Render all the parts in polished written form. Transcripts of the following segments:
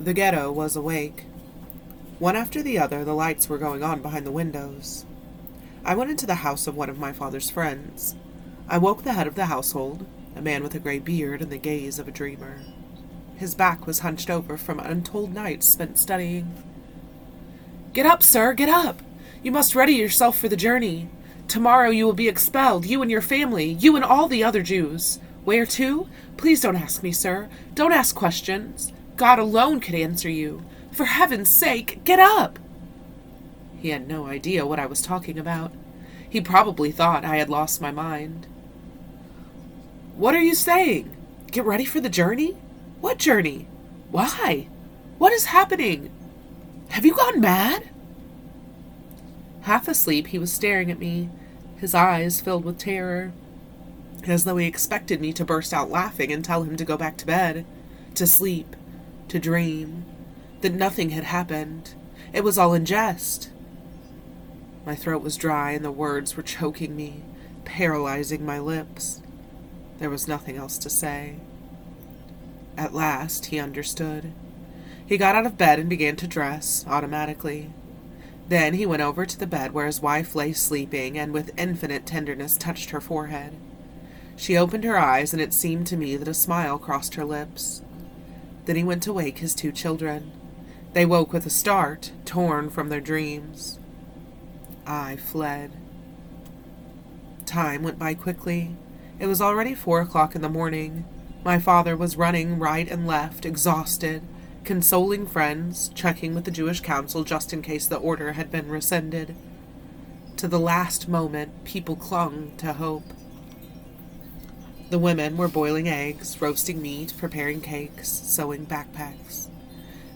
The ghetto was awake. One after the other, the lights were going on behind the windows. I went into the house of one of my father's friends. I woke the head of the household, a man with a gray beard and the gaze of a dreamer. His back was hunched over from untold nights spent studying. "Get up, sir, get up! You must ready yourself for the journey. Tomorrow you will be expelled, you and your family, you and all the other Jews. Where to? Please don't ask me, sir. Don't ask questions. God alone could answer you. For heaven's sake, get up!" He had no idea what I was talking about. He probably thought I had lost my mind. "What are you saying? Get ready for the journey? What journey? Why? What is happening? Have you gone mad?" Half asleep, he was staring at me, his eyes filled with terror, as though he expected me to burst out laughing and tell him to go back to bed, to sleep, to dream, that nothing had happened. It was all in jest. My throat was dry and the words were choking me, paralyzing my lips. There was nothing else to say. At last, he understood. He got out of bed and began to dress, automatically. Then he went over to the bed where his wife lay sleeping and with infinite tenderness touched her forehead. She opened her eyes and it seemed to me that a smile crossed her lips. Then he went to wake his 2 children. They woke with a start, torn from their dreams. I fled. Time went by quickly. It was already 4 o'clock in the morning. My father was running right and left, exhausted, consoling friends, checking with the Jewish council just in case the order had been rescinded. To the last moment, people clung to hope. The women were boiling eggs, roasting meat, preparing cakes, sewing backpacks.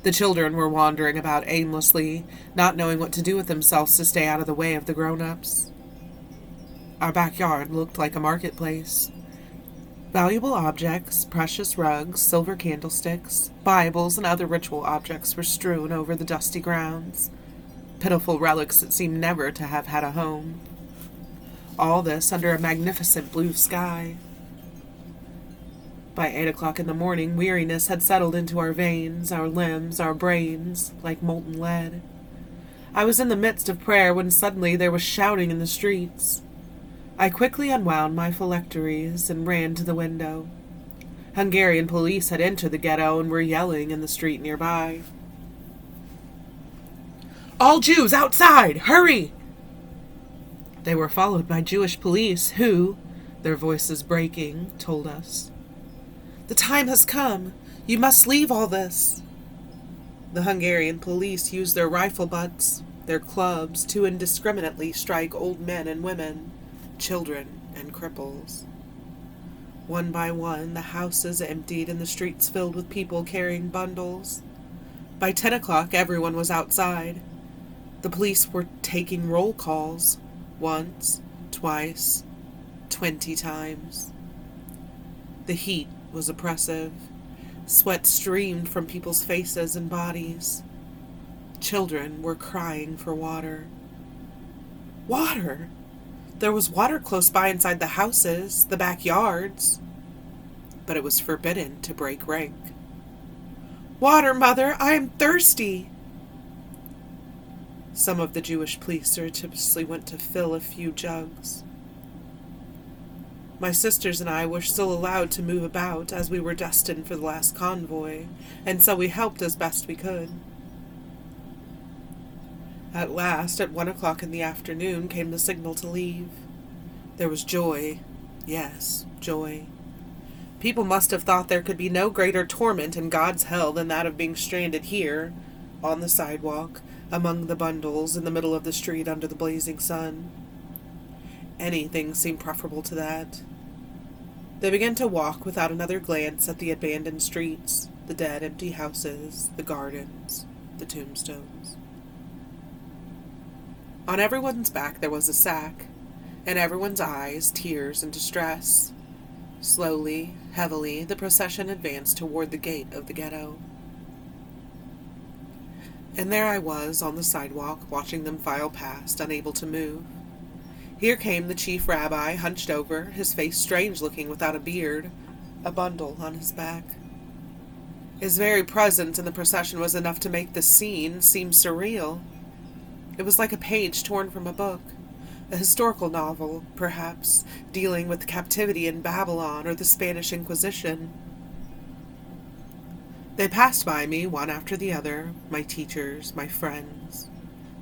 The children were wandering about aimlessly, not knowing what to do with themselves to stay out of the way of the grown-ups. Our backyard looked like a marketplace. Valuable objects, precious rugs, silver candlesticks, Bibles, and other ritual objects were strewn over the dusty grounds, pitiful relics that seemed never to have had a home. All this under a magnificent blue sky. By 8 o'clock in the morning, weariness had settled into our veins, our limbs, our brains, like molten lead. I was in the midst of prayer when suddenly there was shouting in the streets. I quickly unwound my phylacteries and ran to the window. Hungarian police had entered the ghetto and were yelling in the street nearby. "All Jews outside! Hurry!" They were followed by Jewish police who, their voices breaking, told us, "The time has come. You must leave all this." The Hungarian police used their rifle butts, their clubs, to indiscriminately strike old men and women, children and cripples. One by one, the houses emptied and the streets filled with people carrying bundles. By 10 o'clock, everyone was outside. The police were taking roll calls, once, twice, 20 times. The heat was oppressive. Sweat streamed from people's faces and bodies. Children were crying for water. Water! There was water close by inside the houses, the backyards. But it was forbidden to break rank. "Water, Mother! I am thirsty!" Some of the Jewish police surreptitiously went to fill a few jugs. My sisters and I were still allowed to move about as we were destined for the last convoy, and so we helped as best we could. At last, at 1 o'clock in the afternoon, came the signal to leave. There was joy. Yes, joy. People must have thought there could be no greater torment in God's hell than that of being stranded here, on the sidewalk, among the bundles, in the middle of the street under the blazing sun. Anything seemed preferable to that. They began to walk without another glance at the abandoned streets, the dead, empty houses, the gardens, the tombstones. On everyone's back there was a sack, in everyone's eyes tears and distress. Slowly, heavily, the procession advanced toward the gate of the ghetto. And there I was, on the sidewalk, watching them file past, unable to move. Here came the chief rabbi, hunched over, his face strange-looking without a beard, a bundle on his back. His very presence in the procession was enough to make the scene seem surreal. It was like a page torn from a book, a historical novel, perhaps, dealing with captivity in Babylon or the Spanish Inquisition. They passed by me one after the other, my teachers, my friends,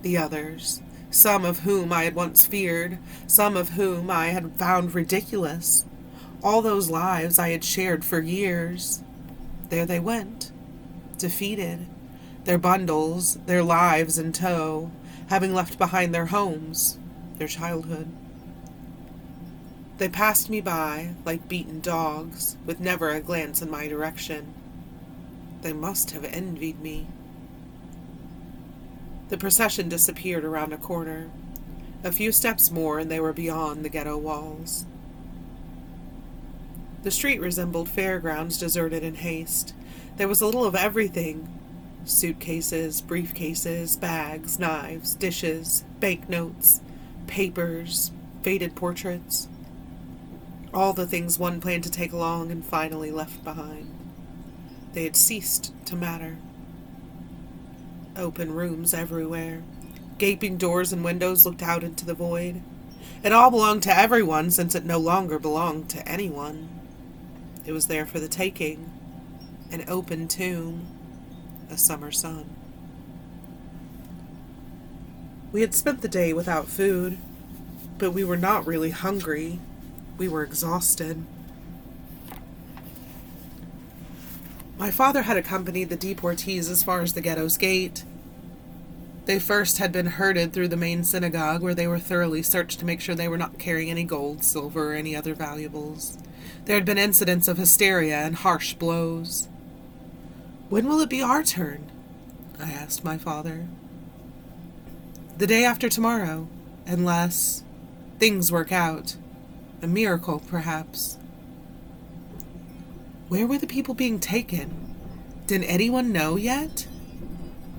the others, some of whom I had once feared, some of whom I had found ridiculous. All those lives I had shared for years. There they went, defeated, their bundles, their lives in tow, having left behind their homes, their childhood. They passed me by like beaten dogs, with never a glance in my direction. They must have envied me. The procession disappeared around a corner. A few steps more and they were beyond the ghetto walls. The street resembled fairgrounds deserted in haste. There was a little of everything. Suitcases, briefcases, bags, knives, dishes, banknotes, papers, faded portraits. All the things one planned to take along and finally left behind. They had ceased to matter. Open rooms everywhere. Gaping doors and windows looked out into the void. It all belonged to everyone since it no longer belonged to anyone. It was there for the taking. An open tomb. A summer sun. We had spent the day without food, but we were not really hungry. We were exhausted. My father had accompanied the deportees as far as the ghetto's gate. They first had been herded through the main synagogue, where they were thoroughly searched to make sure they were not carrying any gold, silver, or any other valuables. There had been incidents of hysteria and harsh blows. "When will it be our turn?" I asked my father. "The day after tomorrow, unless things work out. A miracle, perhaps." Where were the people being taken? Did anyone know yet?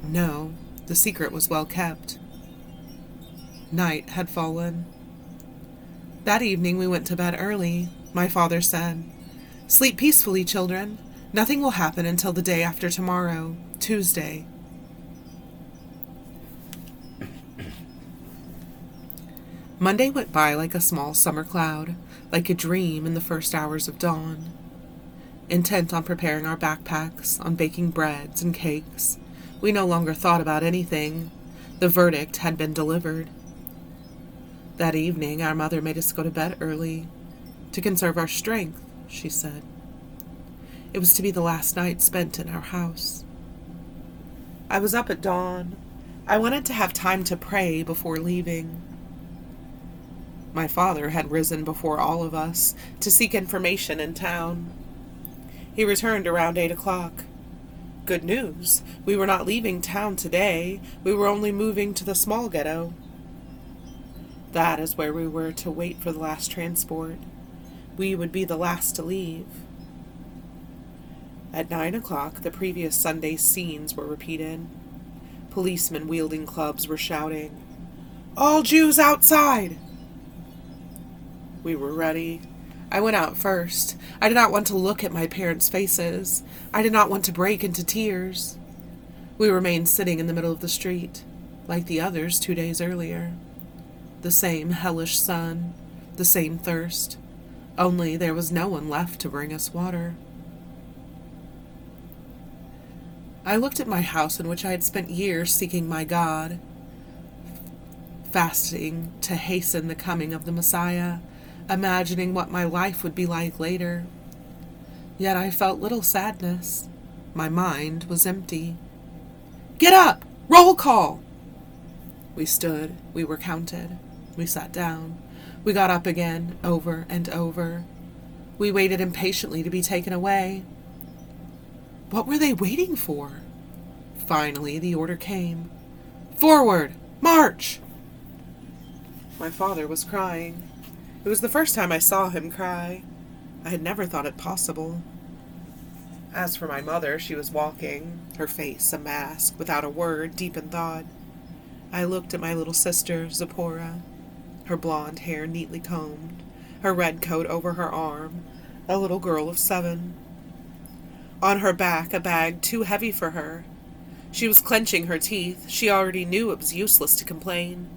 No, the secret was well kept. Night had fallen. That evening we went to bed early. My father said, "Sleep peacefully, children. Nothing will happen until the day after tomorrow, Tuesday." Monday went by like a small summer cloud, like a dream in the first hours of dawn. Intent on preparing our backpacks, on baking breads and cakes, we no longer thought about anything. The verdict had been delivered. That evening our mother made us go to bed early. To conserve our strength, she said. It was to be the last night spent in our house. I was up at dawn. I wanted to have time to pray before leaving. My father had risen before all of us to seek information in town. He returned around 8 o'clock. Good news. We were not leaving town today. We were only moving to the small ghetto. That is where we were to wait for the last transport. We would be the last to leave. At 9 o'clock, the previous Sunday's scenes were repeated. Policemen wielding clubs were shouting, "All Jews outside!" We were ready. I went out first. I did not want to look at my parents' faces. I did not want to break into tears. We remained sitting in the middle of the street, like the others 2 days earlier. The same hellish sun, the same thirst, only there was no one left to bring us water. I looked at my house in which I had spent years seeking my God, fasting to hasten the coming of the Messiah, imagining what my life would be like later. Yet I felt little sadness. My mind was empty. "Get up! Roll call!" We stood. We were counted. We sat down. We got up again, over and over. We waited impatiently to be taken away. What were they waiting for? Finally, the order came. "Forward! March!" My father was crying. It was the first time I saw him cry. I had never thought it possible. As for my mother, she was walking, her face a mask, without a word, deep in thought. I looked at my little sister, Zipporah, her blonde hair neatly combed, her red coat over her arm, a little girl of 7. On her back, a bag too heavy for her. She was clenching her teeth. She already knew it was useless to complain.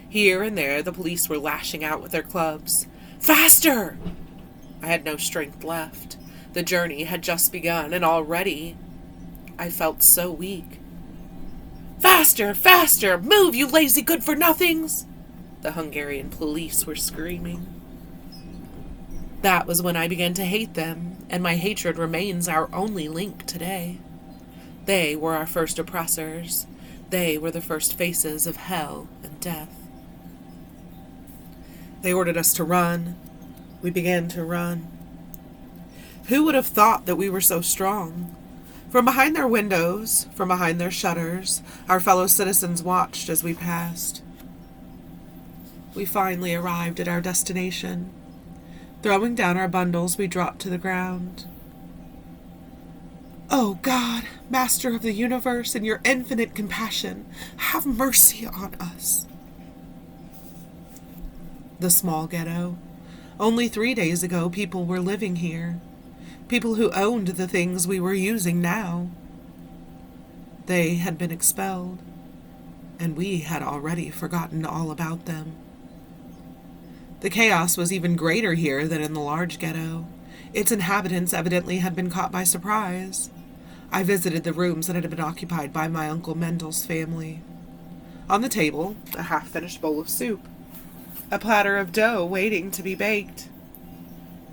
Here and there, the police were lashing out with their clubs. Faster! I had no strength left. The journey had just begun, and already I felt so weak. Faster! Faster! Move, you lazy good-for-nothings! The Hungarian police were screaming. That was when I began to hate them, and my hatred remains our only link today. They were our first oppressors. They were the first faces of hell and death. They ordered us to run. We began to run. Who would have thought that we were so strong? From behind their windows, from behind their shutters, our fellow citizens watched as we passed. We finally arrived at our destination. Throwing down our bundles, we dropped to the ground. Oh God, Master of the universe, in your infinite compassion, have mercy on us. The small ghetto. Only 3 days ago, people were living here. People who owned the things we were using now. They had been expelled, and we had already forgotten all about them. The chaos was even greater here than in the large ghetto. Its inhabitants evidently had been caught by surprise. I visited the rooms that had been occupied by my Uncle Mendel's family. On the table, a half-finished bowl of soup. A platter of dough waiting to be baked.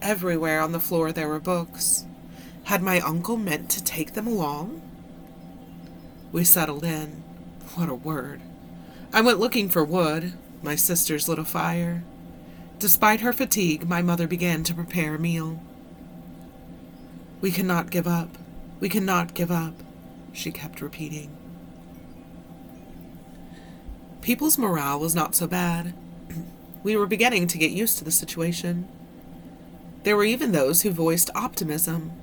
Everywhere on the floor there were books. Had my uncle meant to take them along? We settled in. What a word. I went looking for wood. My sisters lit a fire. Despite her fatigue, my mother began to prepare a meal. We cannot give up. We cannot give up, she kept repeating. People's morale was not so bad. We were beginning to get used to the situation. There were even those who voiced optimism.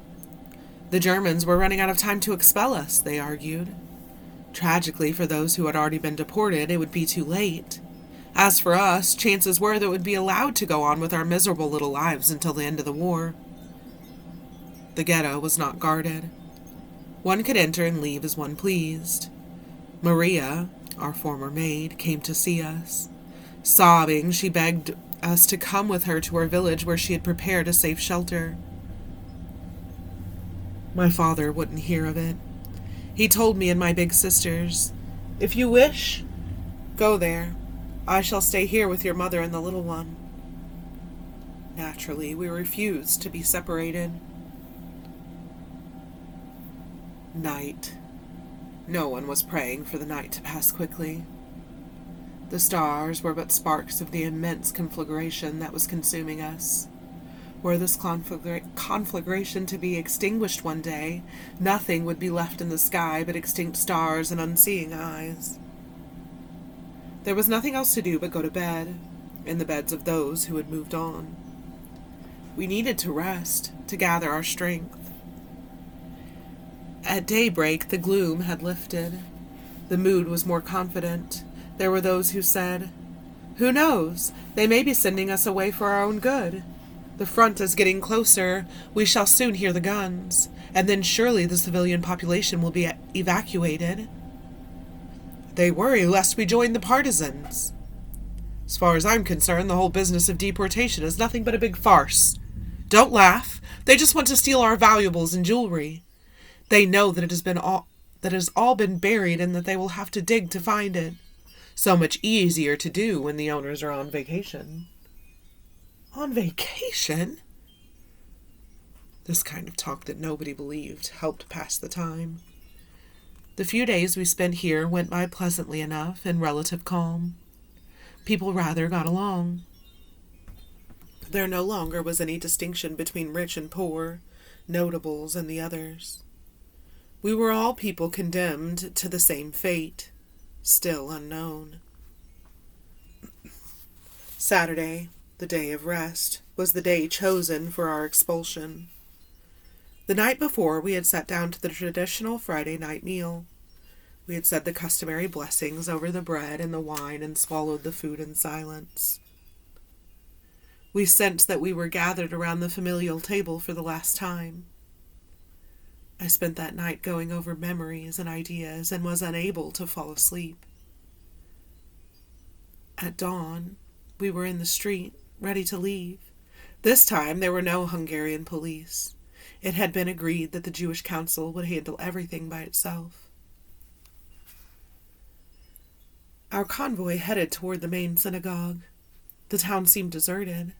The Germans were running out of time to expel us, they argued. Tragically, for those who had already been deported, it would be too late. As for us, chances were that we'd be allowed to go on with our miserable little lives until the end of the war. The ghetto was not guarded. One could enter and leave as one pleased. Maria, our former maid, came to see us. Sobbing, she begged us to come with her to her village where she had prepared a safe shelter. My father wouldn't hear of it. He told me and my big sisters, "If you wish, go there. I shall stay here with your mother and the little one." Naturally, we refused to be separated. Night. No one was praying for the night to pass quickly. The stars were but sparks of the immense conflagration that was consuming us. Were this conflagration to be extinguished one day, nothing would be left in the sky but extinct stars and unseeing eyes. There was nothing else to do but go to bed, in the beds of those who had moved on. We needed to rest, to gather our strength. At daybreak, the gloom had lifted. The mood was more confident. There were those who said, "Who knows? They may be sending us away for our own good. The front is getting closer. We shall soon hear the guns, and then surely the civilian population will be evacuated." They worry lest we join the partisans. As far as I'm concerned, the whole business of deportation is nothing but a big farce. Don't laugh. They just want to steal our valuables and jewelry. They know that it has all been buried and that they will have to dig to find it. So much easier to do when the owners are on vacation. On vacation? This kind of talk that nobody believed helped pass the time. The few days we spent here went by pleasantly enough in relative calm. People rather got along. There no longer was any distinction between rich and poor, notables and the others. We were all people condemned to the same fate, still unknown. Saturday, the day of rest, was the day chosen for our expulsion. The night before, we had sat down to the traditional Friday night meal. We had said the customary blessings over the bread and the wine and swallowed the food in silence. We sensed that we were gathered around the familial table for the last time. I spent that night going over memories and ideas and was unable to fall asleep. At dawn, we were in the street, ready to leave. This time, there were no Hungarian police. It had been agreed that the Jewish Council would handle everything by itself. Our convoy headed toward the main synagogue. The town seemed deserted,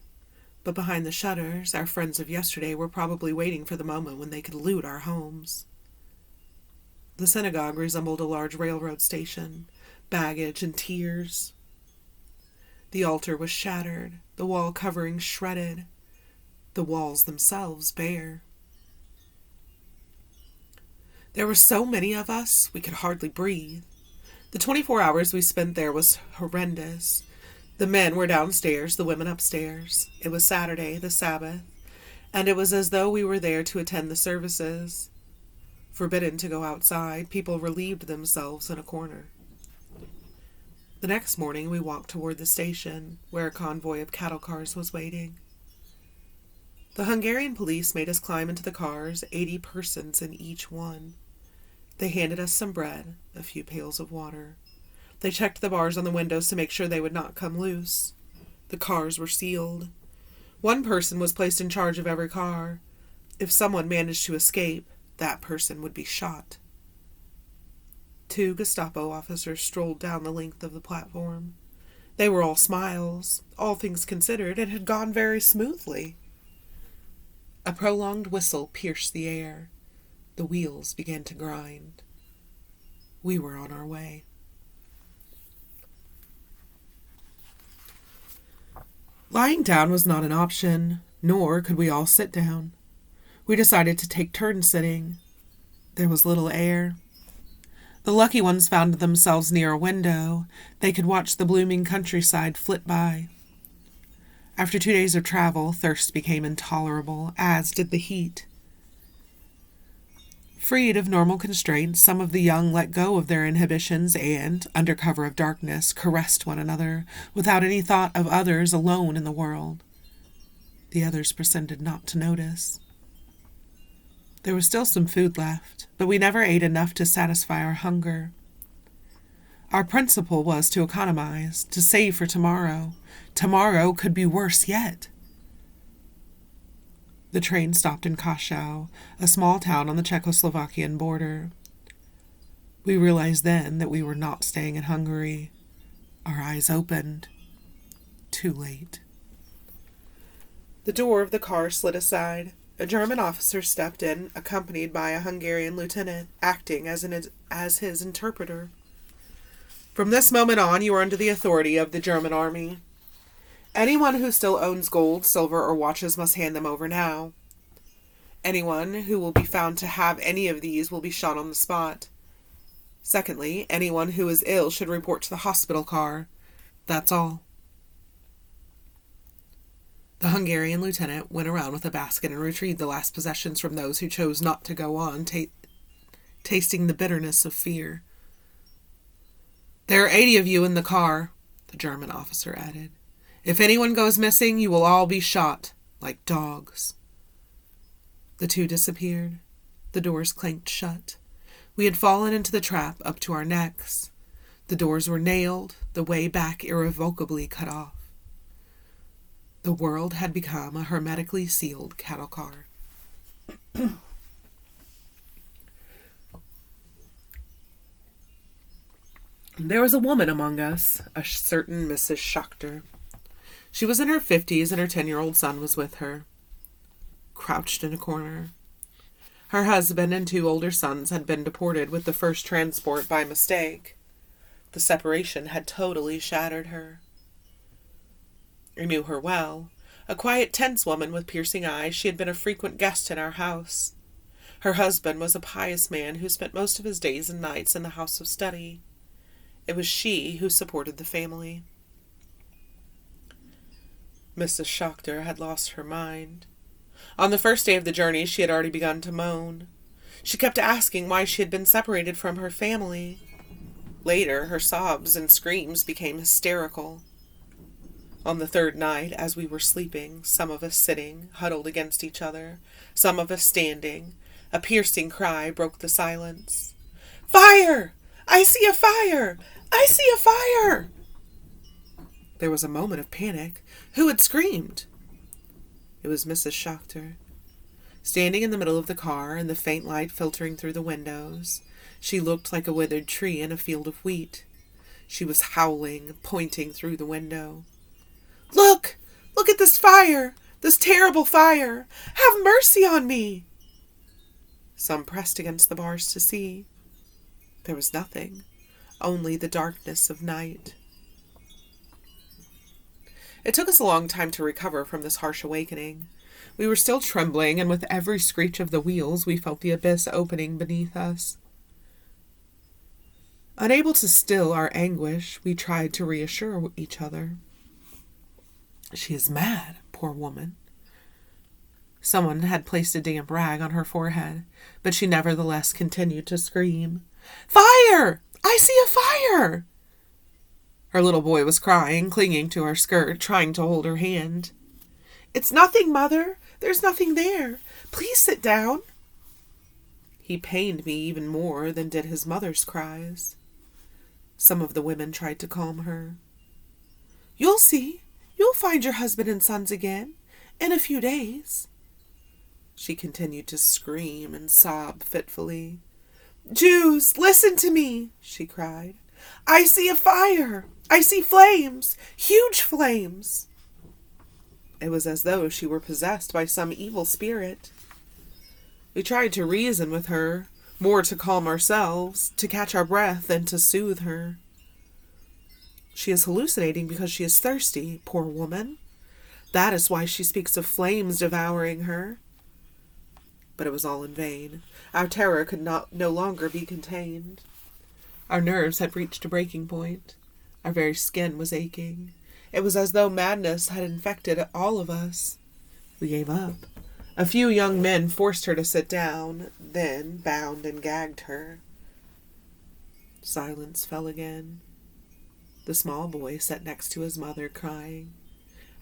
but behind the shutters, our friends of yesterday were probably waiting for the moment when they could loot our homes. The synagogue resembled a large railroad station, baggage and tears. The altar was shattered, the wall covering shredded, the walls themselves bare. There were so many of us, we could hardly breathe. The 24 hours we spent there was horrendous. The men were downstairs, the women upstairs. It was Saturday, the Sabbath, and it was as though we were there to attend the services. Forbidden to go outside, people relieved themselves in a corner. The next morning we walked toward the station, where a convoy of cattle cars was waiting. The Hungarian police made us climb into the cars, 80 persons in each one. They handed us some bread, a few pails of water. They checked the bars on the windows to make sure they would not come loose. The cars were sealed. One person was placed in charge of every car. If someone managed to escape, that person would be shot. 2 Gestapo officers strolled down the length of the platform. They were all smiles. All things considered, it had gone very smoothly. A prolonged whistle pierced the air. The wheels began to grind. We were on our way. Lying down was not an option, nor could we all sit down. We decided to take turns sitting. There was little air. The lucky ones found themselves near a window. They could watch the blooming countryside flit by. After 2 days of travel, thirst became intolerable, as did the heat. Freed of normal constraints, some of the young let go of their inhibitions and, under cover of darkness, caressed one another, without any thought of others alone in the world. The others pretended not to notice. There was still some food left, but we never ate enough to satisfy our hunger. Our principle was to economize, to save for tomorrow. Tomorrow could be worse yet. The train stopped in Kaschau, a small town on the Czechoslovakian border. We realized then that we were not staying in Hungary. Our eyes opened. Too late. The door of the car slid aside. A German officer stepped in, accompanied by a Hungarian lieutenant, acting as his interpreter. From this moment on, you are under the authority of the German army. Anyone who still owns gold, silver, or watches must hand them over now. Anyone who will be found to have any of these will be shot on the spot. Secondly, anyone who is ill should report to the hospital car. That's all. The Hungarian lieutenant went around with a basket and retrieved the last possessions from those who chose not to go on, tasting the bitterness of fear. There are 80 of you in the car, the German officer added. If anyone goes missing, you will all be shot, like dogs. The 2 disappeared. The doors clanked shut. We had fallen into the trap up to our necks. The doors were nailed, the way back irrevocably cut off. The world had become a hermetically sealed cattle car. There was a woman among us, a certain Mrs. Schachter. She was in her 50s, and her 10-year-old son was with her, crouched in a corner. Her husband and 2 older sons had been deported with the first transport by mistake. The separation had totally shattered her. I knew her well. A quiet, tense woman with piercing eyes, she had been a frequent guest in our house. Her husband was a pious man who spent most of his days and nights in the house of study. It was she who supported the family. Mrs. Schachter had lost her mind. On the first day of the journey, she had already begun to moan. She kept asking why she had been separated from her family. Later, her sobs and screams became hysterical. On the 3rd night, as we were sleeping, some of us sitting, huddled against each other, some of us standing, A piercing cry broke the silence. "Fire! I see a fire! I see a fire!" There was a moment of panic. Who had screamed? It was Mrs. Schachter. Standing in the middle of the car, and the faint light filtering through the windows, she looked like a withered tree in a field of wheat. She was howling, pointing through the window. "Look! Look at this fire! This terrible fire! Have mercy on me!" Some pressed against the bars to see. There was nothing, only the darkness of night. It took us a long time to recover from this harsh awakening. We were still trembling, and with every screech of the wheels we felt the abyss opening beneath us. Unable to still our anguish, we tried to reassure each other. "She is mad, poor woman." Someone had placed a damp rag on her forehead, but she nevertheless continued to scream. "Fire! I see a fire!" Her little boy was crying, clinging to her skirt, trying to hold her hand. "It's nothing, Mother. There's nothing there. Please sit down." He pained me even more than did his mother's cries. Some of the women tried to calm her. "You'll see. You'll find your husband and sons again, in a few days." She continued to scream and sob fitfully. "Jews, listen to me," she cried. "I see a fire. I see flames, huge flames." It was as though she were possessed by some evil spirit. We tried to reason with her, more to calm ourselves, to catch our breath than to soothe her. "She is hallucinating because she is thirsty, poor woman. That is why she speaks of flames devouring her." But it was all in vain. Our terror could no longer be contained. Our nerves had reached a breaking point. Our very skin was aching. It was as though madness had infected all of us. We gave up. A few young men forced her to sit down, then bound and gagged her. Silence fell again. The small boy sat next to his mother, crying.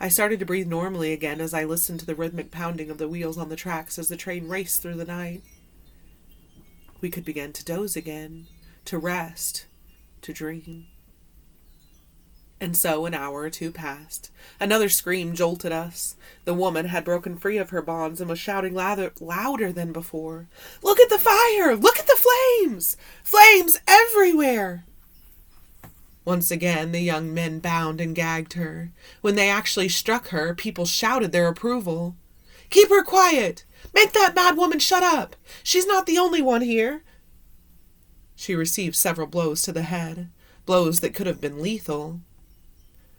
I started to breathe normally again as I listened to the rhythmic pounding of the wheels on the tracks as the train raced through the night. We could begin to doze again, to rest, to dream. And so an hour or two passed. Another scream jolted us. The woman had broken free of her bonds and was shouting louder than before. "Look at the fire! Look at the flames! Flames everywhere!" Once again, the young men bound and gagged her. When they actually struck her, people shouted their approval. "Keep her quiet! Make that mad woman shut up! She's not the only one here!" She received several blows to the head, blows that could have been lethal.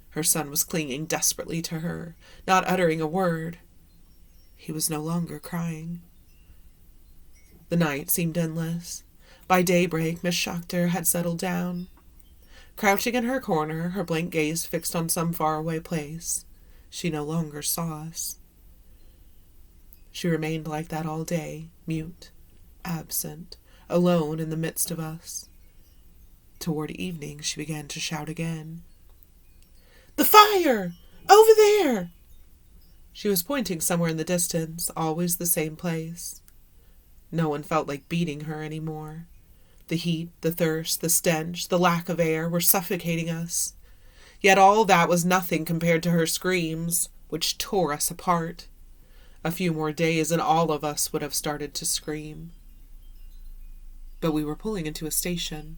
Her son was clinging desperately to her, not uttering a word. He was no longer crying. The night seemed endless. By daybreak, Miss Schachter had settled down. Crouching in her corner, her blank gaze fixed on some faraway place, she no longer saw us. She remained like that all day, mute, absent, alone in the midst of us. Toward evening, she began to shout again. "The fire! Over there!" She was pointing somewhere in the distance, always the same place. No one felt like beating her any more. The heat, the thirst, the stench, the lack of air were suffocating us. Yet all that was nothing compared to her screams, which tore us apart. A few more days and all of us would have started to scream. But we were pulling into a station.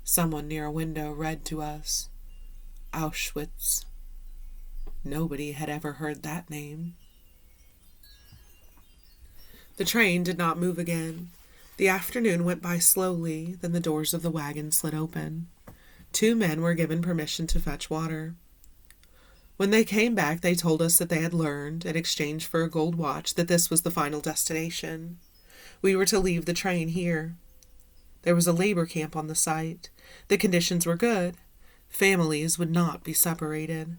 Someone near a window read to us, "Auschwitz." Nobody had ever heard that name. The train did not move again. The afternoon went by slowly, then the doors of the wagon slid open. 2 men were given permission to fetch water. When they came back, they told us that they had learned, in exchange for a gold watch, that this was the final destination. We were to leave the train here. There was a labor camp on the site. The conditions were good. Families would not be separated.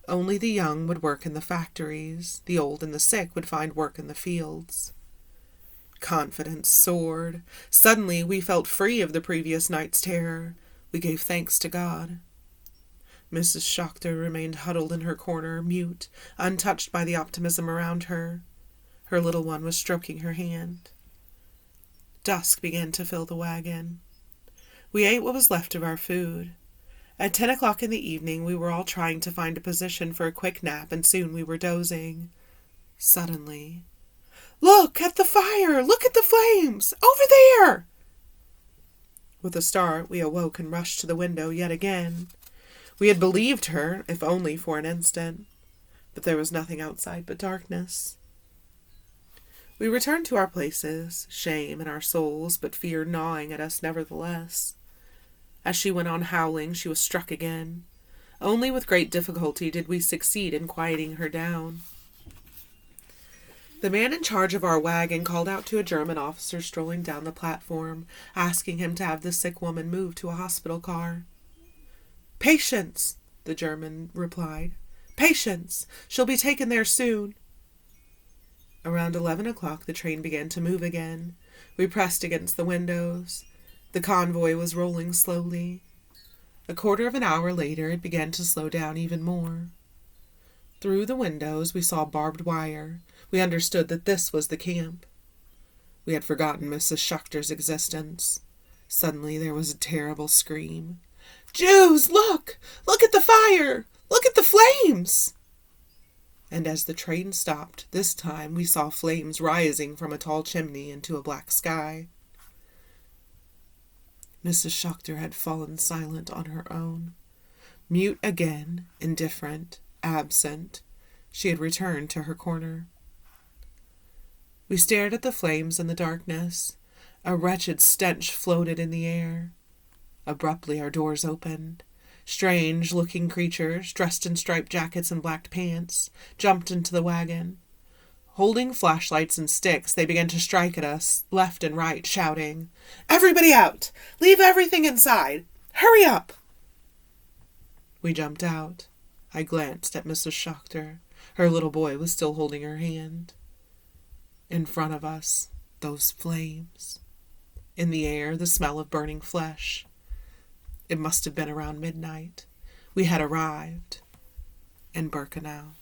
Only the young would work in the factories. The old and the sick would find work in the fields. Confidence soared. Suddenly we felt free of the previous night's terror. We gave thanks to God. Mrs. Schachter remained huddled in her corner, mute, untouched by the optimism around her. Her little one was stroking her hand. Dusk began to fill the wagon. We ate what was left of our food. At 10 o'clock in the evening, we were all trying to find a position for a quick nap, and soon we were dozing. Suddenly, "Look at the fire! Look at the flames! Over there!" With a start, we awoke and rushed to the window yet again. We had believed her, if only for an instant, but there was nothing outside but darkness. We returned to our places, shame in our souls, but fear gnawing at us nevertheless. As she went on howling, she was struck again. Only with great difficulty did we succeed in quieting her down. The man in charge of our wagon called out to a German officer strolling down the platform, asking him to have the sick woman moved to a hospital car. "Patience," the German replied. "Patience. She'll be taken there soon." Around 11 o'clock, the train began to move again. We pressed against the windows. The convoy was rolling slowly. A quarter of an hour later, it began to slow down even more. Through the windows, we saw barbed wire. We understood that this was the camp. We had forgotten Mrs. Schuchter's existence. Suddenly, there was a terrible scream. "Jews, look! Look at the fire! Look at the flames!" And as the train stopped, this time we saw flames rising from a tall chimney into a black sky. Mrs. Schuchter had fallen silent on her own. Mute again, indifferent, absent, she had returned to her corner. We stared at the flames in the darkness. A wretched stench floated in the air. Abruptly our doors opened. Strange-looking creatures, dressed in striped jackets and black pants, jumped into the wagon. Holding flashlights and sticks, they began to strike at us, left and right, shouting, "Everybody out! Leave everything inside! Hurry up!" We jumped out. I glanced at Mrs. Schuchter. Her little boy was still holding her hand. In front of us, those flames. In the air, the smell of burning flesh. It must have been around midnight. We had arrived in Birkenau.